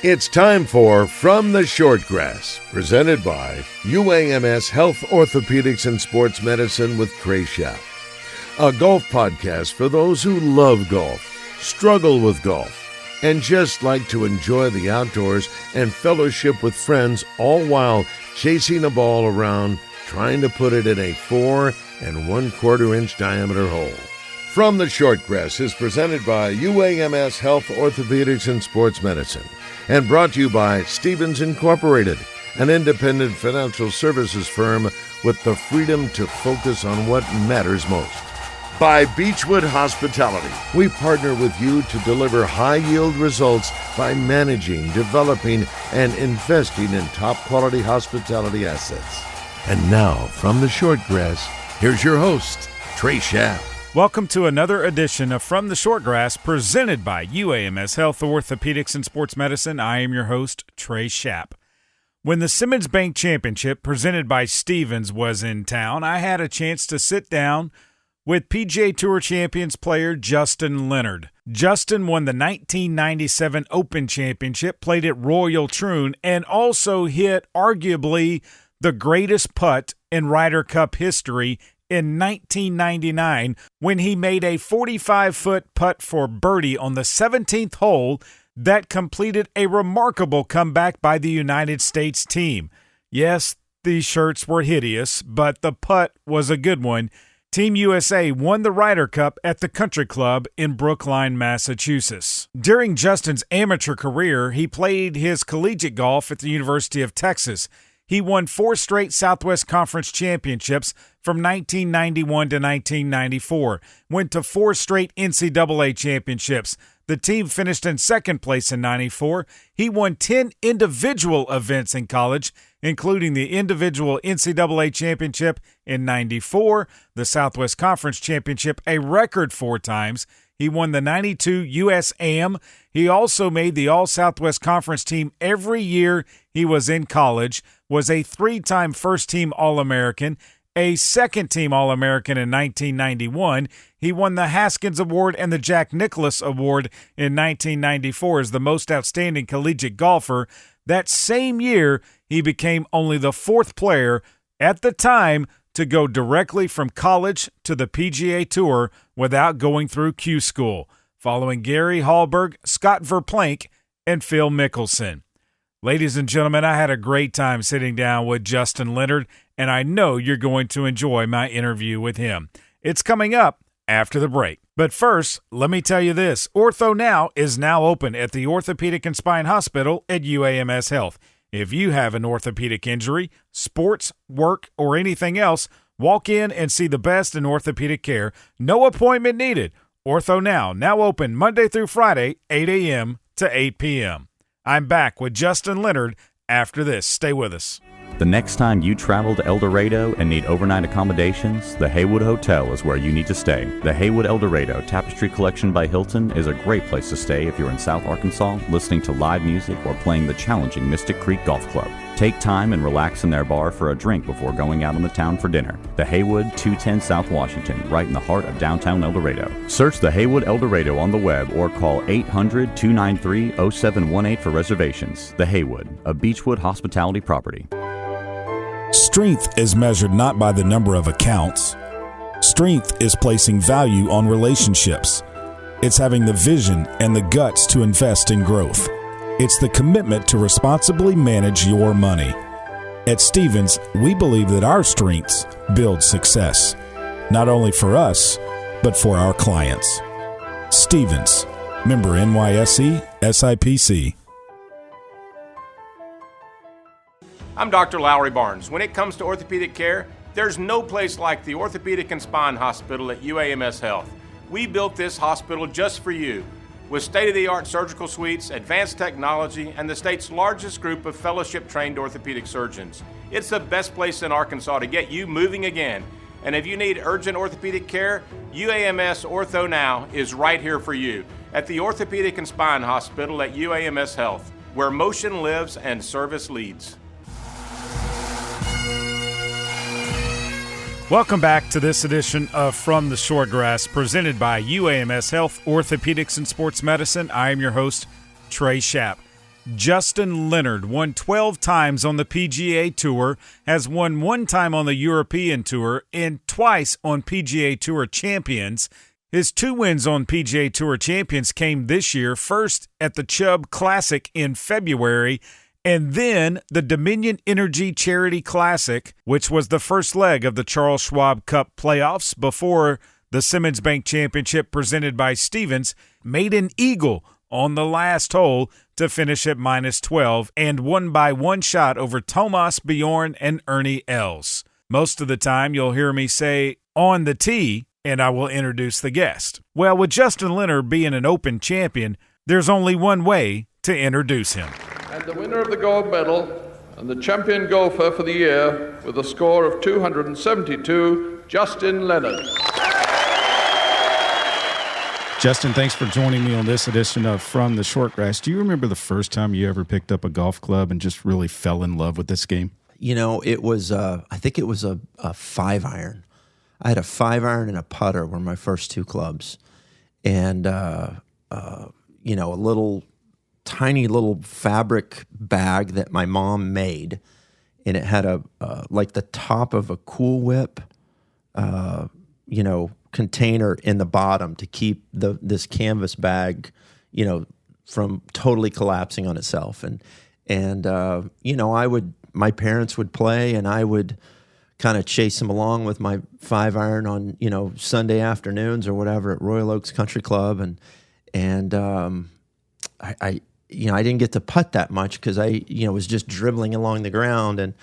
It's time for From the Shortgrass, presented by UAMS Health, Orthopedics, and Sports Medicine with Trey Schaap. A golf podcast for those who love golf, struggle with golf, and just like to enjoy the outdoors and fellowship with friends, all while chasing a ball around, trying to put it in a 4 1/4 inch diameter hole. From the Shortgrass is presented by UAMS Health, Orthopedics, and Sports Medicine, and brought to you by Stevens Incorporated, an independent financial services firm with the freedom to focus on what matters most. By Beechwood Hospitality, we partner with you to deliver high-yield results by managing, developing, and investing in top-quality hospitality assets. And now, from the Shortgrass, here's your host, Trey Schaap. Welcome to another edition of From the Shortgrass, presented by UAMS Health, Orthopedics, and Sports Medicine. I am your host, Trey Schaap. When the Simmons Bank Championship, presented by Stevens, was in town, I had a chance to sit down with PGA Tour Champions player Justin Leonard. Justin won the 1997 Open Championship, played at Royal Troon, and also hit arguably the greatest putt in Ryder Cup history in 1999 when he made a 45-foot putt for birdie on the 17th hole that completed a remarkable comeback by the United States team. Yes, these shirts were hideous, but the putt was a good one. Team USA won the Ryder Cup at the Country Club in Brookline, Massachusetts. During Justin's amateur career, he played his collegiate golf at the University of Texas. He won 4 straight Southwest Conference championships from 1991 to 1994, went to 4 straight NCAA championships. The team finished in second place in 94. He won 10 individual events in college, including the individual NCAA championship in 94, the Southwest Conference championship a record 4 times. He won the 92 U.S. Am. He also made the All-Southwest Conference team every year he was in college, was a 3-time first-team All-American, a second-team All-American in 1991. He won the Haskins Award and the Jack Nicklaus Award in 1994 as the most outstanding collegiate golfer. That same year, he became only the 4th player at the time to go directly from college to the PGA Tour without going through Q School, following Gary Hallberg, Scott Verplank, and Phil Mickelson. Ladies and gentlemen, I had a great time sitting down with Justin Leonard, and I know you're going to enjoy my interview with him. It's coming up after the break. But first, let me tell you this. Ortho Now is now open at the Orthopedic and Spine Hospital at UAMS Health. If you have an orthopedic injury, sports, work, or anything else, walk in and see the best in orthopedic care. No appointment needed. Ortho now open Monday through Friday, 8 a.m. to 8 p.m. I'm back with Justin Leonard after this. Stay with us. The next time you travel to El Dorado and need overnight accommodations, the Haywood Hotel is where you need to stay. The Haywood El Dorado Tapestry Collection by Hilton is a great place to stay if you're in South Arkansas listening to live music or playing the challenging Mystic Creek Golf Club. Take time and relax in their bar for a drink before going out on the town for dinner. The Haywood, 210 South Washington, right in the heart of downtown El Dorado. Search the Haywood El Dorado on the web or call 800-293-0718 for reservations. The Haywood, a Beechwood hospitality property. Strength is measured not by the number of accounts. Strength is placing value on relationships. It's having the vision and the guts to invest in growth. It's the commitment to responsibly manage your money. At Stevens, we believe that our strengths build success, not only for us, but for our clients. Stevens, member NYSE, SIPC. I'm Dr. Lowry Barnes. When it comes to orthopedic care, there's no place like the Orthopedic and Spine Hospital at UAMS Health. We built this hospital just for you, with state-of-the-art surgical suites, advanced technology, and the state's largest group of fellowship-trained orthopedic surgeons. It's the best place in Arkansas to get you moving again. And if you need urgent orthopedic care, UAMS Ortho Now is right here for you at the Orthopedic and Spine Hospital at UAMS Health, where motion lives and service leads. Welcome back to this edition of From the Shortgrass, presented by UAMS Health, Orthopedics, and Sports Medicine. I am your host, Trey Schaap. Justin Leonard won 12 times on the PGA Tour, has won 1 time on the European Tour, and twice on PGA Tour Champions. His 2 wins on PGA Tour Champions came this year, first at the Chubb Classic in February, and then the Dominion Energy Charity Classic, which was the first leg of the Charles Schwab Cup playoffs before the Simmons Bank Championship presented by Stevens, made an eagle on the last hole to finish at -12 and won by 1 shot over Tomas Bjorn and Ernie Els. Most of the time you'll hear me say, on the tee, and I will introduce the guest. Well, with Justin Leonard being an Open champion, there's only one way to introduce him. And the winner of the gold medal and the champion golfer for the year with a score of 272, Justin Leonard. Justin, thanks for joining me on this edition of From the Shortgrass. Do you remember the first time you ever picked up a golf club and just really fell in love with this game? You know, it was, I think it was a 5-iron. I had a 5-iron and a putter were my first 2 clubs. And, you know, a tiny little fabric bag that my mom made. And it had like the top of a Cool Whip, you know, container in the bottom to keep this canvas bag, you know, from totally collapsing on itself. And you know, my parents would play and I would kind of chase them along with my 5-iron on, you know, Sunday afternoons or whatever at Royal Oaks Country Club. And I you know, I didn't get to putt that much because I, you know, was just dribbling along the ground. And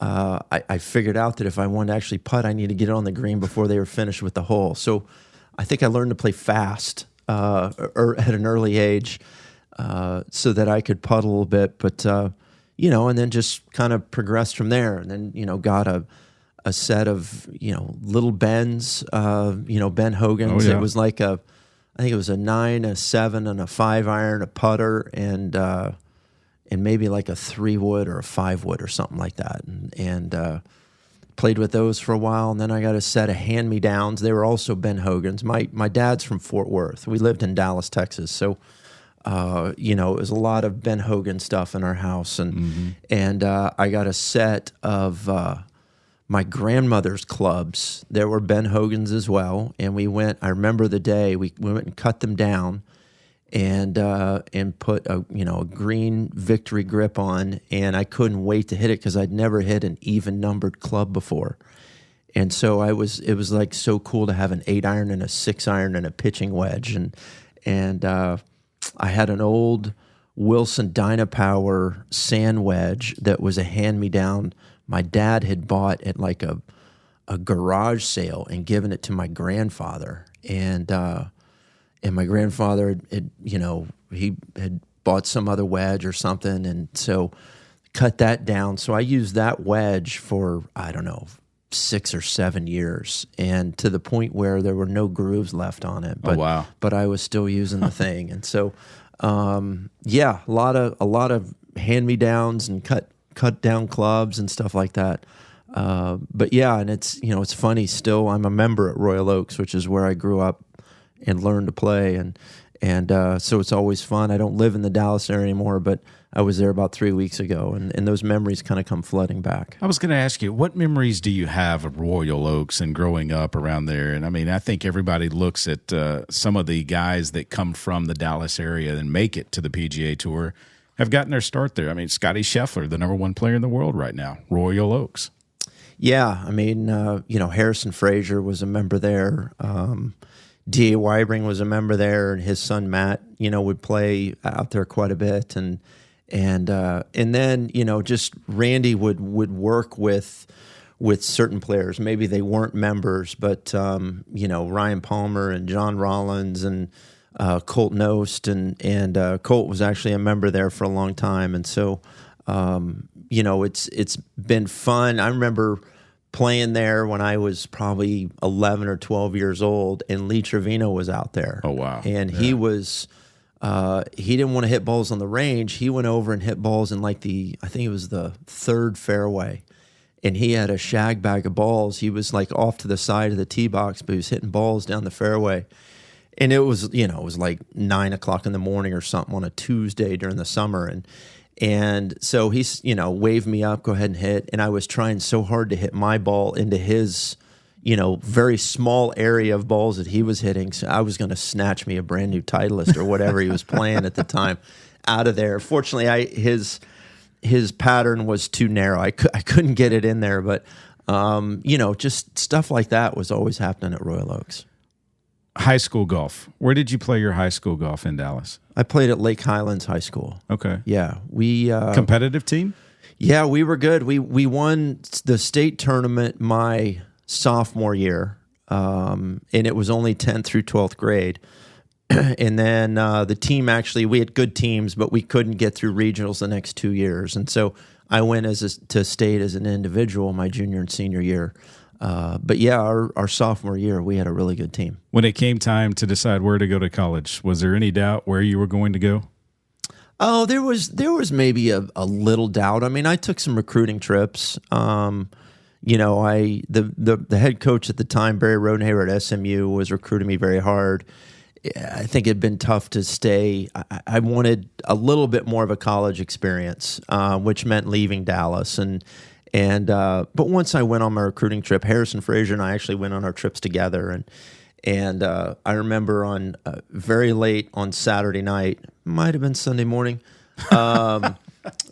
I figured out that if I wanted to actually putt, I needed to get it on the green before they were finished with the hole. So I think I learned to play fast or at an early age so that I could putt a little bit. But, you know, and then just kind of progressed from there. And then, you know, got a set of, you know, little Bens, you know, Ben Hogan's. Oh, yeah. It was like I think it was a 9, a 7, and a 5-iron, a putter, and maybe like a 3-wood or a 5-wood or something like that. And played with those for a while. And then I got a set of hand-me-downs. They were also Ben Hogan's. My dad's from Fort Worth. We lived in Dallas, Texas. So, you know, it was a lot of Ben Hogan stuff in our house. And I got a set of my grandmother's clubs. There were Ben Hogan's as well. And we went, I remember the day, we went and cut them down and put a green Victory grip on, and I couldn't wait to hit it because I'd never hit an even numbered club before. And so it was like so cool to have an 8-iron and a 6-iron and a pitching wedge. And I had an old Wilson Dynapower sand wedge that was a hand-me-down my dad had bought at like a garage sale and given it to my grandfather. And my grandfather had, you know, he had bought some other wedge or something, and so cut that down. So I used that wedge for, I don't know, 6 or 7 years, and to the point where there were no grooves left on it. But, oh, wow. But I was still using the thing. And so, yeah, a lot of hand-me-downs and cut down clubs and stuff like that. But yeah, and it's, you know, it's funny still, I'm a member at Royal Oaks, which is where I grew up and learned to play. And so it's always fun. I don't live in the Dallas area anymore, but I was there about 3 weeks ago, and those memories kind of come flooding back. I was going to ask you, what memories do you have of Royal Oaks and growing up around there? And I mean, I think everybody looks at some of the guys that come from the Dallas area and make it to the PGA Tour have gotten their start there. I mean, Scotty Scheffler, the #1 player in the world right now, Royal Oaks. Yeah, I mean, you know, Harrison Frazier was a member there. D.A. Weibring was a member there, and his son Matt, you know, would play out there quite a bit. And then, you know, just Randy would work with certain players. Maybe they weren't members, but you know, Ryan Palmer and John Rollins and Colt Knost, and Colt was actually a member there for a long time. And so, you know, it's been fun. I remember playing there when I was probably 11 or 12 years old, and Lee Trevino was out there. Oh, wow. And he was, he didn't want to hit balls on the range. He went over and hit balls in like I think it was the 3rd fairway. And he had a shag bag of balls. He was like off to the side of the tee box, but he was hitting balls down the fairway. And it was, it was like 9 o'clock in the morning or something on a Tuesday during the summer. And so he's, waved me up, go ahead and hit. And I was trying so hard to hit my ball into his, very small area of balls that he was hitting. So I was going to snatch me a brand new Titleist or whatever he was playing at the time out of there. Fortunately, his pattern was too narrow. I couldn't get it in there. But, just stuff like that was always happening at Royal Oaks. High school golf. Where did you play your high school golf in Dallas? I played at Lake Highlands High School. Okay. Yeah, we competitive team. Yeah, we were good. We won the state tournament my sophomore year, and it was only 10th through 12th grade. And then the team we had good teams, but we couldn't get through regionals the next 2 years. And so I went to state as an individual my junior and senior year. But yeah, our sophomore year, we had a really good team. When it came time to decide where to go to college, was there any doubt where you were going to go? Oh, there was maybe a little doubt. I mean, I took some recruiting trips. The head coach at the time, Barry Rodenhaver at SMU, was recruiting me very hard. I think it'd been tough to stay. I wanted a little bit more of a college experience, which meant leaving Dallas but once I went on my recruiting trip, Harrison Frazier and I actually went on our trips together, and I remember on very late on Saturday night, might have been Sunday morning,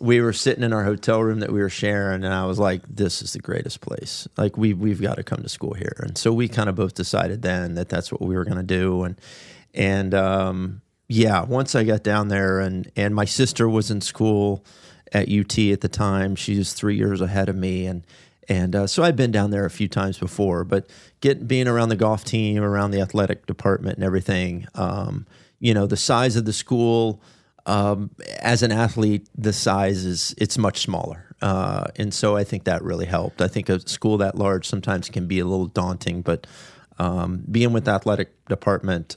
we were sitting in our hotel room that we were sharing, and I was like, "This is the greatest place. Like we've got to come to school here." And so we kind of both decided then that that's what we were going to do, and once I got down there, and my sister was in school at UT at the time. She was 3 years ahead of me, and so I'd been down there a few times before. But being around the golf team, around the athletic department, and everything, the size of the school, as an athlete, the size it's much smaller, and so I think that really helped. I think a school that large sometimes can be a little daunting, but being with the athletic department,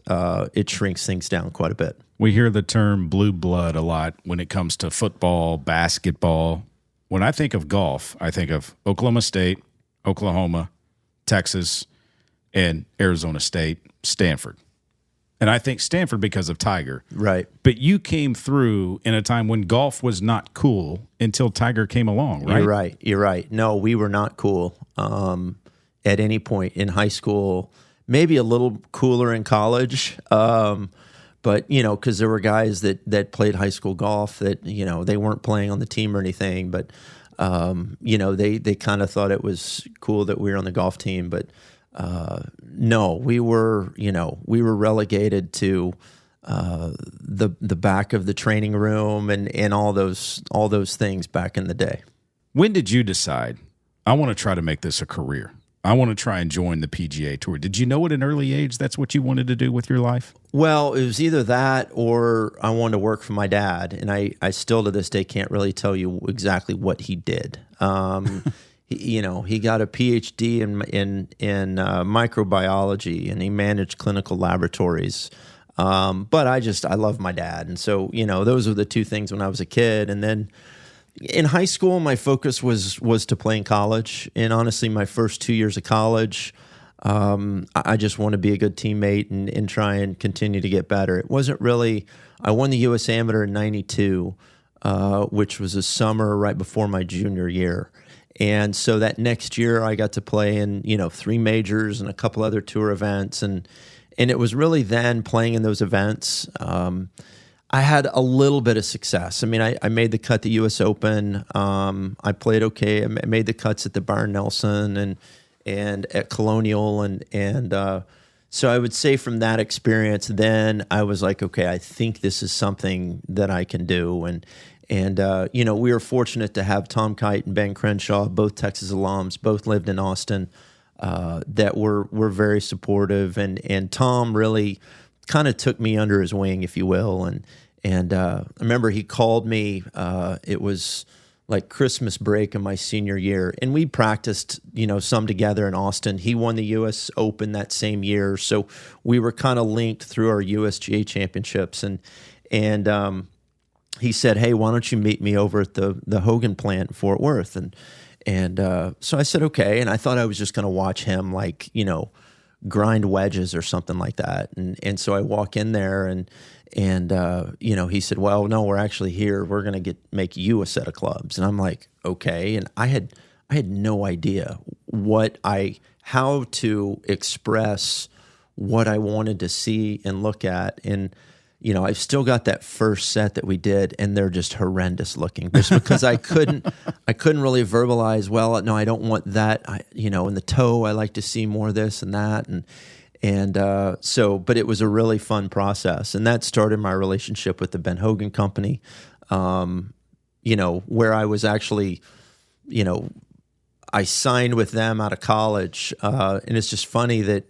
it shrinks things down quite a bit. We hear the term blue blood a lot when it comes to football, basketball. When I think of golf, I think of Oklahoma State, Oklahoma, Texas, and Arizona State, Stanford. And I think Stanford because of Tiger. Right. But you came through in a time when golf was not cool until Tiger came along, right? You're right. No, we were not cool at any point in high school. Maybe a little cooler in college. But, because there were guys that played high school golf that, they weren't playing on the team or anything. But, they kind of thought it was cool that we were on the golf team. But, no, we were relegated to the back of the training room and all those things back in the day. When did you decide, I want to try to make this a career? I want to try and join the PGA Tour. Did you know at an early age that's what you wanted to do with your life? Well, it was either that or I wanted to work for my dad, and I still to this day can't really tell you exactly what he did. He got a PhD in microbiology, and he managed clinical laboratories. But I love my dad, and so those were the two things when I was a kid, and then. In high school, my focus was to play in college, and honestly, my first 2 years of college, I just want to be a good teammate and try and continue to get better. It wasn't really. I won the U.S. Amateur in '92, which was a summer right before my junior year, and so that next year I got to play in 3 majors and a couple other tour events, and it was really then playing in those events. I had a little bit of success. I mean, I made the cut at the U.S. Open. I played okay. I made the cuts at the Byron Nelson and at Colonial, and so I would say from that experience, then I was like, okay, I think this is something that I can do. And we were fortunate to have Tom Kite and Ben Crenshaw, both Texas alums, both lived in Austin, that were very supportive, and Tom really kind of took me under his wing, if you will, and I remember he called me. It was like Christmas break in my senior year, and we practiced, some together in Austin. He won the U.S. Open that same year, so we were kind of linked through our USGA championships. And he said, "Hey, why don't you meet me over at the Hogan plant in Fort Worth?" And so I said, "Okay." And I thought I was just going to watch him, grind wedges or something like that. And so I walk in there and he said, well, no, we're actually here. We're going to make you a set of clubs. And I'm like, okay. And I had no idea how to express what I wanted to see and look at. And, I've still got that first set that we did, and they're just horrendous looking, just because I couldn't really verbalize, well, no, I don't want that. In the toe, I like to see more of this and that. But it was a really fun process. And that started my relationship with the Ben Hogan Company, where I was actually, I signed with them out of college. And it's just funny that,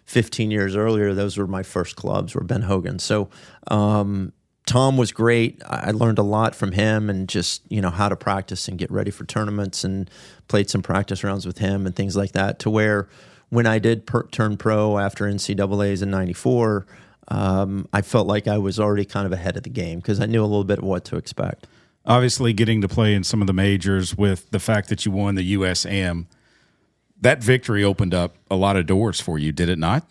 15 years earlier, those were my first clubs, were Ben Hogan. So Tom was great. I learned a lot from him, and just, how to practice and get ready for tournaments, and played some practice rounds with him and things like that, to where when I did turn pro after NCAAs in 94, I felt like I was already kind of ahead of the game, because I knew a little bit of what to expect. Obviously, getting to play in some of the majors, with the fact that you won the USAM, that victory opened up a lot of doors for you, did it not?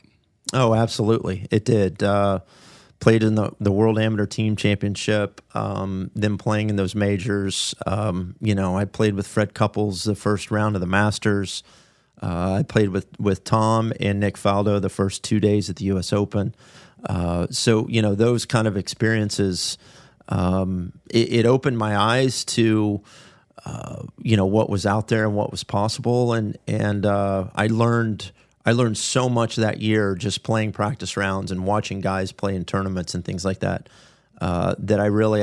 Oh, absolutely. It did. Played in the World Amateur Team Championship, then playing in those majors. I played with Fred Couples the first round of the Masters. I played with Tom and Nick Faldo the first 2 days at the U.S. Open. So those kind of experiences, it opened my eyes to what was out there and what was possible, and I learned so much that year just playing practice rounds and watching guys play in tournaments and things like that. I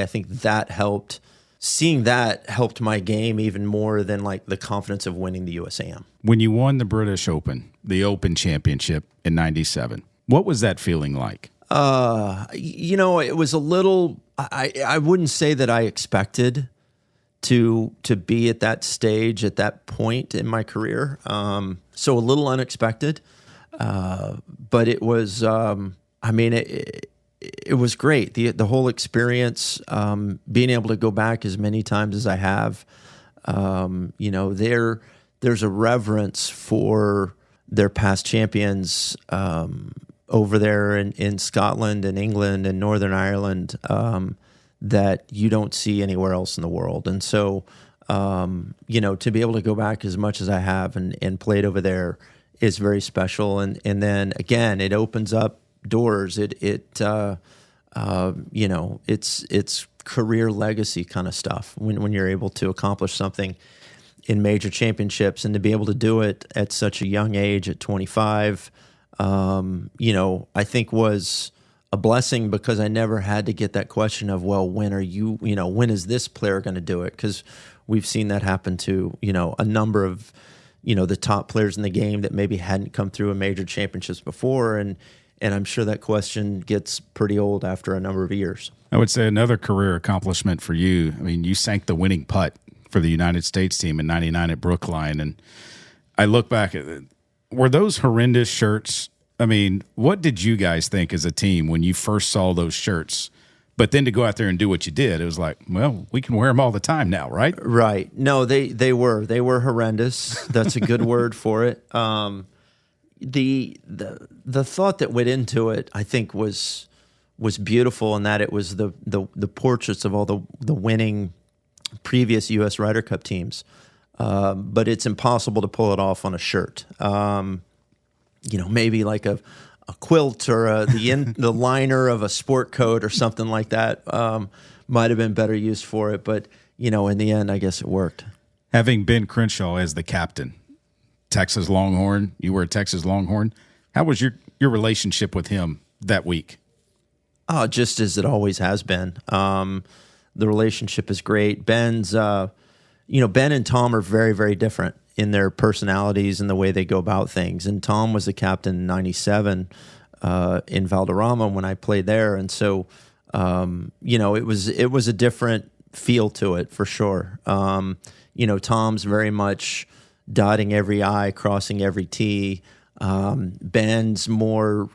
think that helped. Seeing that helped my game even more than like the confidence of winning the USAM. When you won the British Open, the Open Championship in '97, what was that feeling like? It was a little. I wouldn't say that I expected to be at that stage at that point in my career. So a little unexpected, but it was. It was great. The whole experience, being able to go back as many times as I have. There's a reverence for their past champions over there in Scotland and England and Northern Ireland. That you don't see anywhere else in the world. And so, to be able to go back as much as I have and played over there is very special. And then again, it opens up doors. It's career legacy kind of stuff when you're able to accomplish something in major championships, and to be able to do it at such a young age at 25, I think was a blessing, because I never had to get that question of, well, when is this player going to do it? Because we've seen that happen to, a number of, the top players in the game that maybe hadn't come through a major championships before. And I'm sure that question gets pretty old after a number of years. I would say another career accomplishment for you. I mean, you sank the winning putt for the United States team in '99 at Brookline. And I look back at it, were those horrendous shirts? I mean, what did you guys think as a team when you first saw those shirts? But then to go out there and do what you did, it was like, well, we can wear them all the time now, right? Right. No, they were horrendous. That's a good word for it. The thought that went into it, I think, was beautiful, in that it was the portraits of all the winning previous U.S. Ryder Cup teams. But it's impossible to pull it off on a shirt. Maybe like a quilt or the liner of a sport coat or something like that might have been better used for it. But, in the end, I guess it worked. Having Ben Crenshaw as the captain, Texas Longhorn, you were a Texas Longhorn. How was your relationship with him that week? Just as it always has been. The relationship is great. Ben and Tom are very, very different in their personalities and the way they go about things. And Tom was the captain in '97 in Valderrama when I played there, and so it was a different feel to it for sure. Tom's very much dotting every I, crossing every T. Ben's more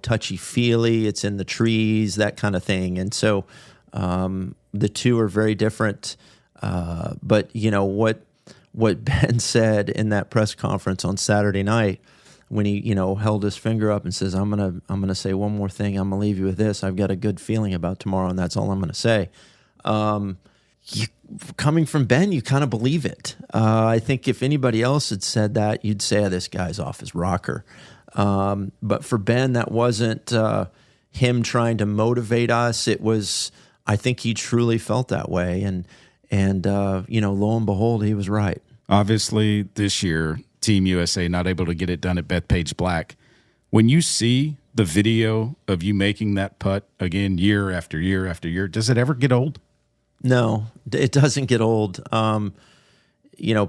touchy-feely. It's in the trees, that kind of thing. And so the two are very different. But what Ben said in that press conference on Saturday night, when he, held his finger up and says, I'm gonna say one more thing. I'm gonna leave you with this. I've got a good feeling about tomorrow, and that's all I'm gonna say. Coming from Ben, you kind of believe it. I think if anybody else had said that, you'd say, oh, this guy's off his rocker. But for Ben, that wasn't him trying to motivate us. It was, I think he truly felt that way. And lo and behold, he was right. Obviously, this year, Team USA not able to get it done at Bethpage Black. When you see the video of you making that putt again year after year after year, does it ever get old? No, it doesn't get old.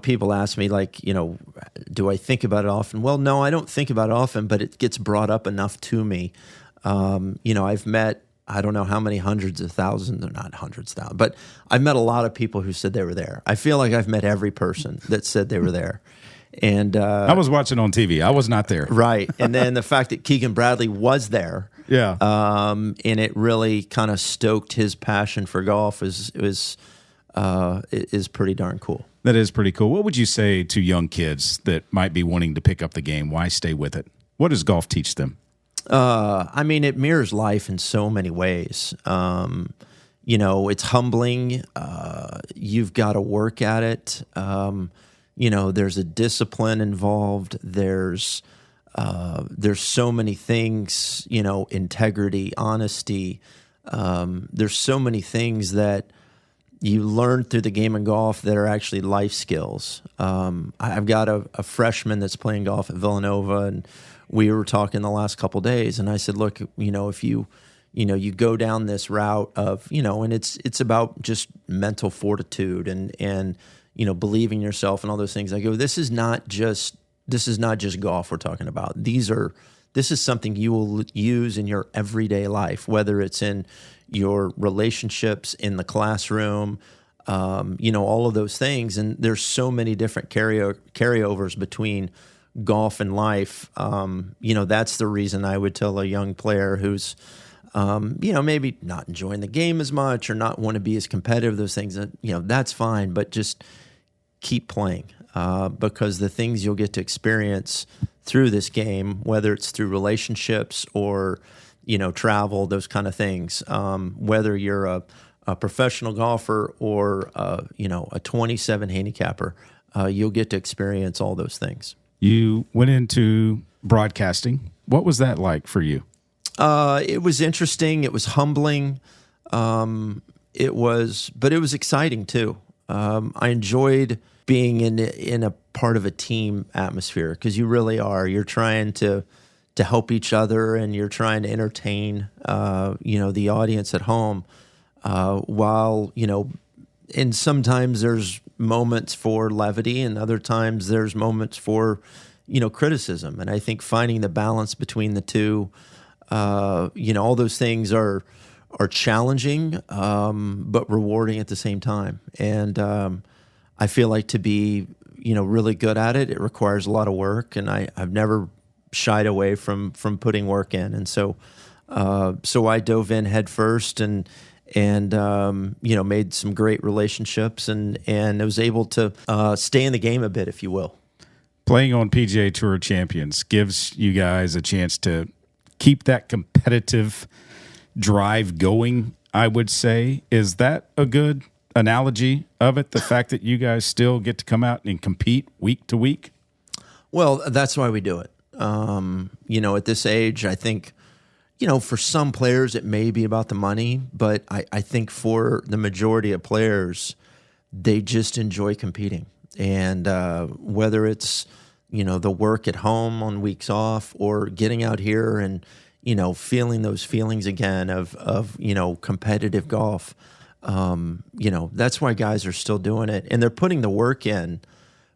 People ask me, do I think about it often? Well, no, I don't think about it often, but it gets brought up enough to me. I've met, I don't know how many hundreds of thousands, or not hundreds of thousands, but I've met a lot of people who said they were there. I feel like I've met every person that said they were there. And I was watching on TV. I was not there. Right. And then the fact that Keegan Bradley was there. Yeah. And it really kind of stoked his passion for golf is pretty darn cool. That is pretty cool. What would you say to young kids that might be wanting to pick up the game? Why stay with it? What does golf teach them? It mirrors life in so many ways. It's humbling. You've got to work at it. There's a discipline involved. There's so many things, integrity, honesty. There's so many things that you learn through the game of golf that are actually life skills. I've got a freshman that's playing golf at Villanova, and we were talking the last couple of days, and I said, look, if you go down this route of, and it's about just mental fortitude and believing yourself and all those things. I go, this is not just golf we're talking about. This is something you will use in your everyday life, whether it's in your relationships, in the classroom, all of those things. And there's so many different carryovers between golf and life. That's the reason I would tell a young player who's, maybe not enjoying the game as much or not want to be as competitive, those things, that, that's fine, but just keep playing. Because the things you'll get to experience through this game, whether it's through relationships or, travel, those kind of things, whether you're a professional golfer or, a 27 handicapper, you'll get to experience all those things. You went into broadcasting. What was that like for you? It was interesting. It was humbling. It was exciting too. I enjoyed being in a part of a team atmosphere, because you really are. You're trying to help each other, and you're trying to entertain, the audience at home, while, and sometimes there's moments for levity, and other times there's moments for, criticism. And I think finding the balance between the two, all those things are challenging, but rewarding at the same time. And I feel like to be, really good at it, it requires a lot of work, and I've never shied away from putting work in. And so I dove in head first and made some great relationships and I was able to stay in the game a bit, if you will. Playing on PGA Tour Champions gives you guys a chance to keep that competitive drive going, I would say. Is that a good analogy of it, the fact that you guys still get to come out and compete week to week? Well, that's why we do it. At this age, I think, for some players it may be about the money, but I think for the majority of players, they just enjoy competing. And whether it's, the work at home on weeks off or getting out here and, feeling those feelings again of competitive golf, that's why guys are still doing it. And they're putting the work in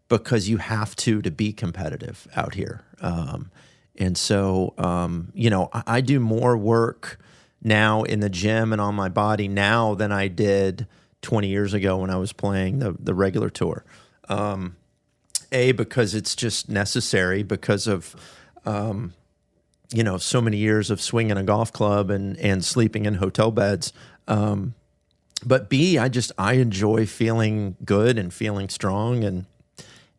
because you have to be competitive out here. And so, I do more work now in the gym and on my body now than I did 20 years ago when I was playing the regular tour. Because it's just necessary because of, so many years of swinging a golf club and sleeping in hotel beds. But B, I enjoy feeling good and feeling strong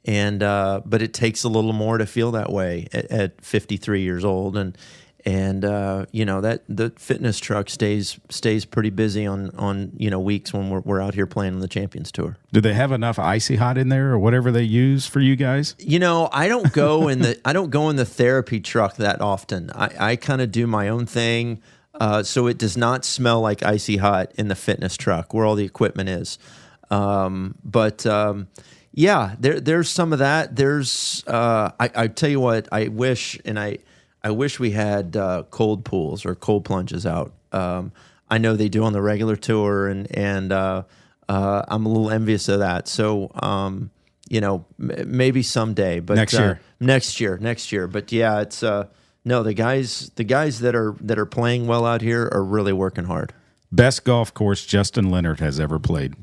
but it takes a little more to feel that way at 53 years old, and that the fitness truck stays pretty busy on weeks when we're out here playing on the Champions Tour. Do they have enough Icy Hot in there or whatever they use for you guys? I don't go in the therapy truck that often. I kind of do my own thing, so it does not smell like Icy Hot in the fitness truck where all the equipment is. Yeah, there's some of that. There's I tell you what, I wish we had cold pools or cold plunges out. I know they do on the regular tour, and I'm a little envious of that. So maybe someday, but next year. But yeah, it's no, the guys that are playing well out here are really working hard. Best golf course Justin Leonard has ever played,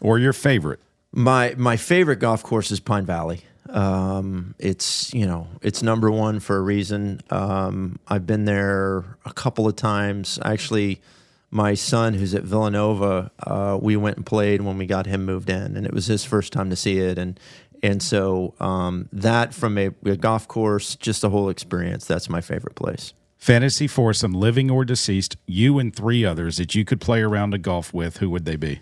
or your favorite? My favorite golf course is Pine Valley. It's number one for a reason. I've been there a couple of times. Actually, my son, who's at Villanova, we went and played when we got him moved in, and it was his first time to see it. And so that from a golf course, just the whole experience, that's my favorite place. Fantasy foursome, living or deceased, you and 3 others that you could play around a golf with, who would they be?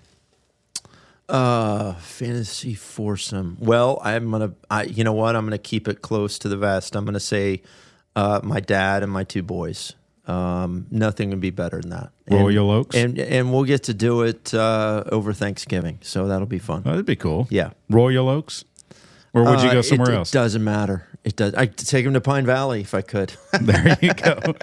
Fantasy foursome. Well, I'm gonna keep it close to the vest. I'm gonna say my dad and my 2 boys. Nothing would be better than that. Royal Oaks, and we'll get to do it over Thanksgiving, so that'll be fun. Oh, that'd be cool. Yeah, Royal Oaks, or would you go somewhere else? It doesn't matter. It does. I'd take him to Pine Valley if I could. There you go,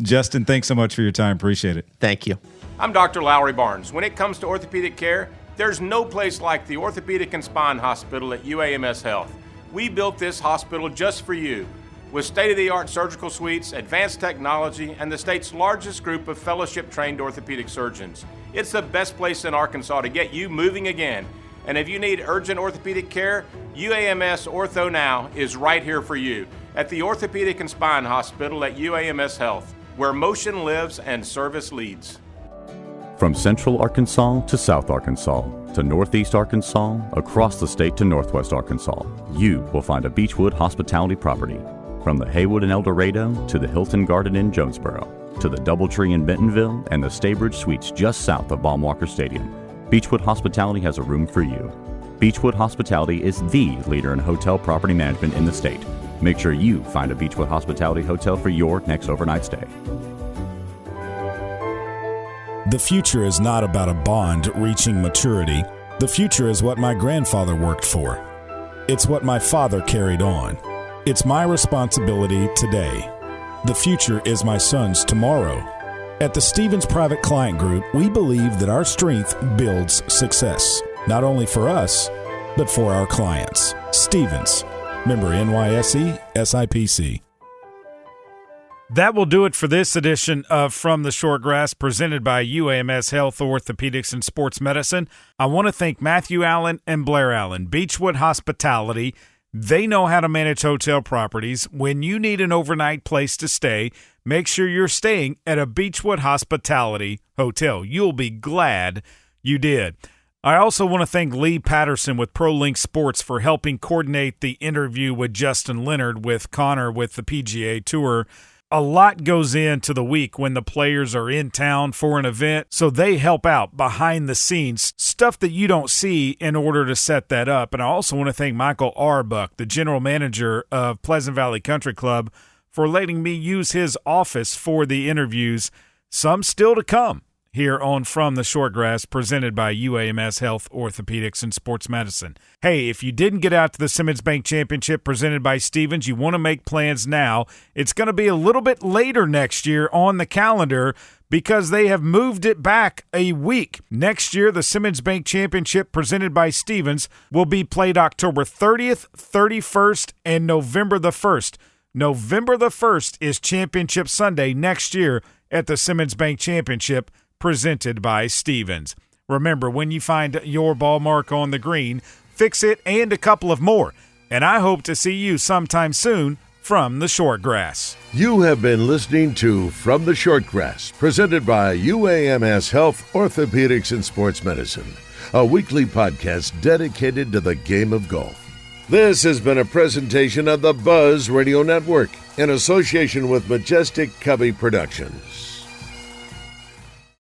Justin. Thanks so much for your time. Appreciate it. Thank you. I'm Dr. Lowry Barnes. When it comes to orthopedic care, there's no place like the Orthopedic and Spine Hospital at UAMS Health. We built this hospital just for you, with state-of-the-art surgical suites, advanced technology, and the state's largest group of fellowship-trained orthopedic surgeons. It's the best place in Arkansas to get you moving again. And if you need urgent orthopedic care, UAMS Ortho Now is right here for you at the Orthopedic and Spine Hospital at UAMS Health, where motion lives and service leads. From Central Arkansas to South Arkansas to Northeast Arkansas, across the state to Northwest Arkansas, you will find a Beechwood hospitality property. From the Haywood in El Dorado to the Hilton Garden in Jonesboro, to the Doubletree in Bentonville and the Staybridge Suites just south of Baumwalker Stadium, Beechwood Hospitality has a room for you. Beechwood Hospitality is the leader in hotel property management in the state. Make sure you find a Beechwood Hospitality hotel for your next overnight stay. The future is not about a bond reaching maturity. The future is what my grandfather worked for. It's what my father carried on. It's my responsibility today. The future is my son's tomorrow. At the Stevens Private Client Group, we believe that our strength builds success, not only for us, but for our clients. Stevens, member NYSE, SIPC. That will do it for this edition of From the Short Grass, presented by UAMS Health, Orthopedics, and Sports Medicine. I want to thank Matthew Allen and Blair Allen, Beechwood Hospitality. They know how to manage hotel properties. When you need an overnight place to stay, make sure you're staying at a Beechwood Hospitality hotel. You'll be glad you did. I also want to thank Lee Patterson with ProLink Sports for helping coordinate the interview with Justin Leonard with Connor with the PGA Tour. A lot goes into the week when the players are in town for an event, so they help out behind the scenes, stuff that you don't see in order to set that up. And I also want to thank Michael Arbuck, the general manager of Pleasant Valley Country Club, for letting me use his office for the interviews, some still to come here on From the Short Grass, presented by UAMS Health, Orthopedics, and Sports Medicine. Hey, if you didn't get out to the Simmons Bank Championship presented by Stevens, you want to make plans now. It's going to be a little bit later next year on the calendar because they have moved it back a week. Next year, the Simmons Bank Championship presented by Stevens will be played October 30th, 31st, and November the 1st. November the 1st is Championship Sunday next year at the Simmons Bank Championship presented by Stevens. Remember, when you find your ball mark on the green, fix it and a couple of more. And I hope to see you sometime soon from the Short Grass. You have been listening to From the Short Grass, presented by UAMS Health, Orthopedics, and Sports Medicine, a weekly podcast dedicated to the game of golf. This has been a presentation of the Buzz Radio Network in association with Majestic Cubby Productions.